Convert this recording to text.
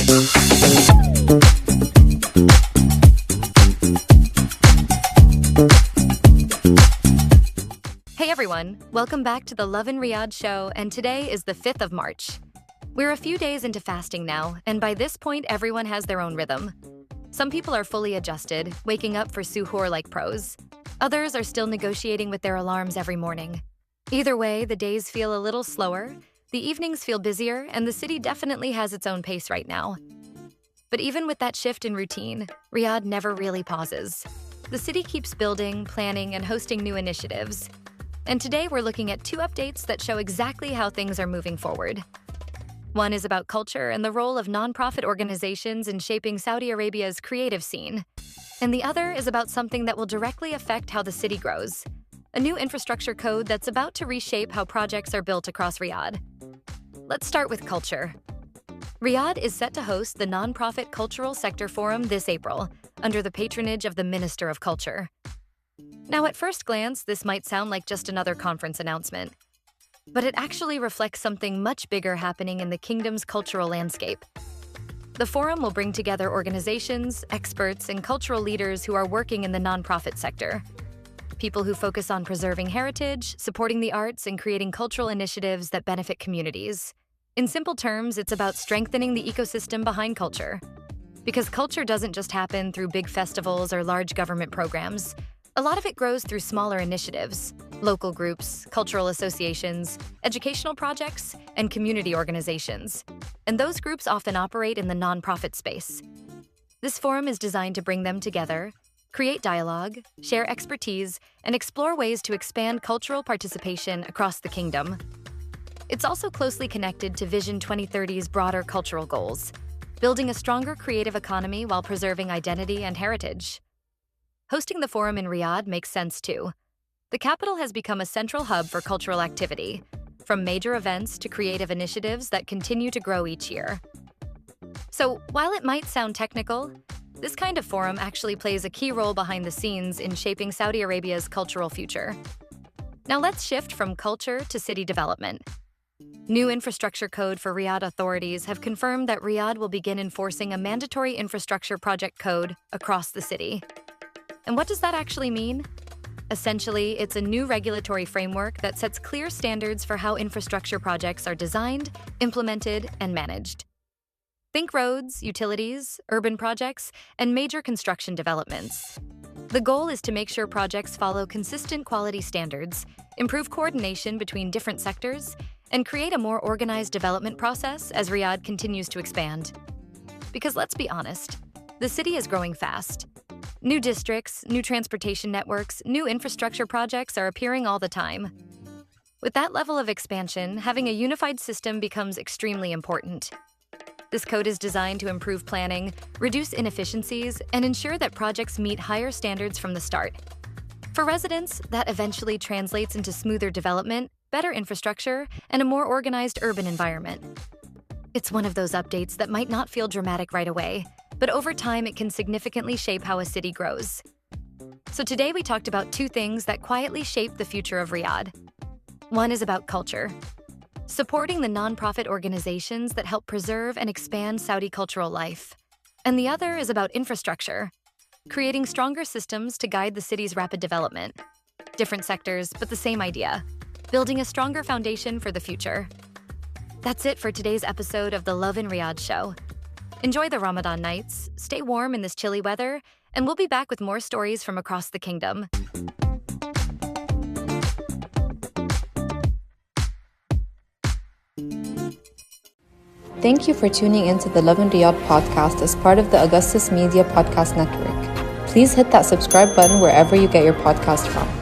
Hey everyone, welcome back to the Love in Riyadh show, and today is the 5th of March. We're a few days into fasting now, and by this point everyone has their own rhythm. Some people are fully adjusted, waking up for suhoor like pros. Others are still negotiating with their alarms every morning. Either way, the days feel a little slower, the evenings feel busier, and the city definitely has its own pace right now. But even with that shift in routine, Riyadh never really pauses. The city keeps building, planning, and hosting new initiatives. And today we're looking at two updates that show exactly how things are moving forward. One is about culture and the role of nonprofit organizations in shaping Saudi Arabia's creative scene. And the other is about something that will directly affect how the city grows. A new infrastructure code that's about to reshape how projects are built across Riyadh. Let's start with culture. Riyadh is set to host the Nonprofit Cultural Sector Forum this April, under the patronage of the Minister of Culture. Now, at first glance, this might sound like just another conference announcement, but it actually reflects something much bigger happening in the kingdom's cultural landscape. The forum will bring together organizations, experts, and cultural leaders who are working in the nonprofit sector. People who focus on preserving heritage, supporting the arts, and creating cultural initiatives that benefit communities. In simple terms, it's about strengthening the ecosystem behind culture. Because culture doesn't just happen through big festivals or large government programs. A lot of it grows through smaller initiatives, local groups, cultural associations, educational projects, and community organizations. And those groups often operate in the nonprofit space. This forum is designed to bring them together, create dialogue, share expertise, and explore ways to expand cultural participation across the kingdom. It's also closely connected to Vision 2030's broader cultural goals, building a stronger creative economy while preserving identity and heritage. Hosting the forum in Riyadh makes sense too. The capital has become a central hub for cultural activity, from major events to creative initiatives that continue to grow each year. So, while it might sound technical, this kind of forum actually plays a key role behind the scenes in shaping Saudi Arabia's cultural future. Now let's shift from culture to city development. New infrastructure code for Riyadh authorities have confirmed that Riyadh will begin enforcing a mandatory infrastructure project code across the city. And what does that actually mean? Essentially, it's a new regulatory framework that sets clear standards for how infrastructure projects are designed, implemented, and managed. Think roads, utilities, urban projects, and major construction developments. The goal is to make sure projects follow consistent quality standards, improve coordination between different sectors, and create a more organized development process as Riyadh continues to expand. Because let's be honest, the city is growing fast. New districts, new transportation networks, new infrastructure projects are appearing all the time. With that level of expansion, having a unified system becomes extremely important. This code is designed to improve planning, reduce inefficiencies, and ensure that projects meet higher standards from the start. For residents, that eventually translates into smoother development, better infrastructure, and a more organized urban environment. It's one of those updates that might not feel dramatic right away, but over time it can significantly shape how a city grows. So today we talked about two things that quietly shape the future of Riyadh. One is about culture, supporting the nonprofit organizations that help preserve and expand Saudi cultural life. And the other is about infrastructure, creating stronger systems to guide the city's rapid development. Different sectors, but the same idea, building a stronger foundation for the future. That's it for today's episode of the Love in Riyadh show. Enjoy the Ramadan nights, stay warm in this chilly weather, and we'll be back with more stories from across the kingdom. Thank you for tuning into the Love in Riyadh podcast as part of the Augustus Media Podcast Network. Please hit that subscribe button wherever you get your podcast from.